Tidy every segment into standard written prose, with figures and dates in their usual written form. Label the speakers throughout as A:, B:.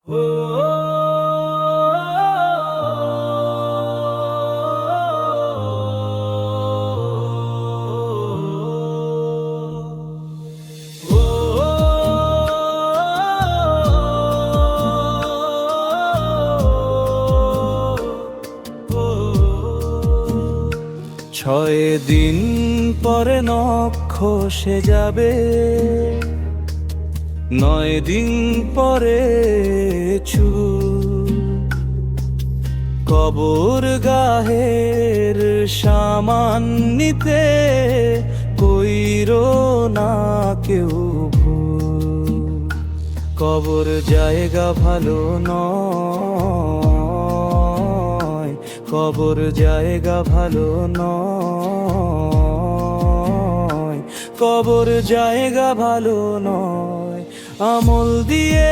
A: ছয় দিন পরে নক্ষ সে যাবে, 9 দিন পরে কবর গাহের সামান নিতে কইরো না কেউ ভুল। কবর জায়গা ভালো নয়, কবর জায়গা ভালো নয়, কবর জায়গা ভালো নয়। আমল দিয়ে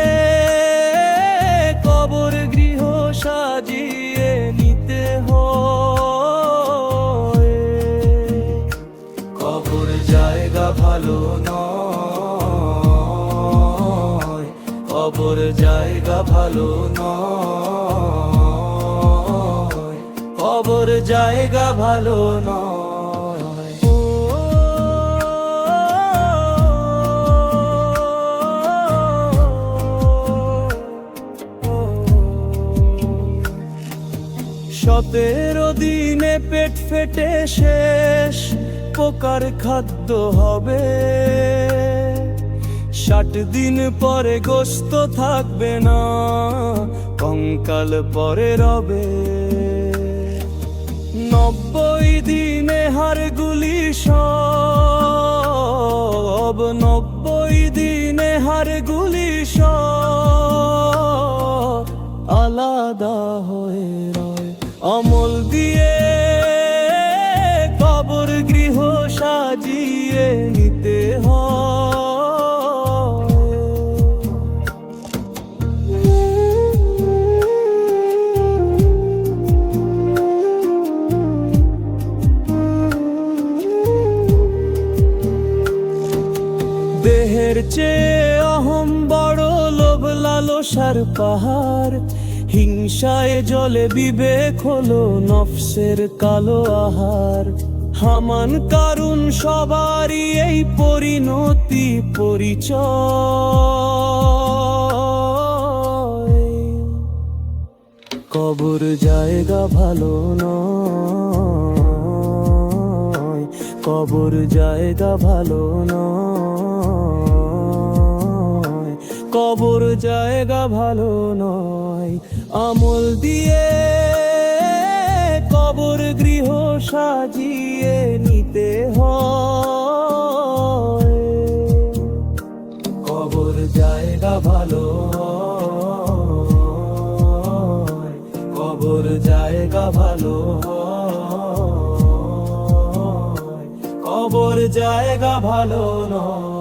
A: কবর গৃহ সাজিয়ে নিতে হয়। কবর জায়গা ভালো নয়, কবর জায়গা ভালো নয়, কবর জায়গা ভালো নয়। সতেরো দিনে পেট ফেটে শেষ, পোকার খাদ্য হবে। 60 দিন পরে গোশত থাকবে না, কঙ্কাল পরে রবে। 90 দিনে হাড়গুলি সব, 90 দিনে হাড়গুলি সব আলাদা হয়ে রয়। আমল দিয়ে কবর গৃহ সাজিয়ে নিতে হয়। দেহের চেয়ে অহং বড়, লোভ লালসার পাহাড়। হিংসায় জলে বিবেক হলো নফসের কালো আহার। হামান কারুন সবারই এই পরিণতি পরিচয়। কবর জায়গা ভালো নয়, কবর জায়গা ভালো নয়, কবর জায়গা ভালো নয়। আমল দিয়ে কবর গৃহ সাজিয়ে নিতে হয়। কবর জায়গা ভালো নয়, কবর জায়গা ভালো নয়, কবর জায়গা ভালো নয়।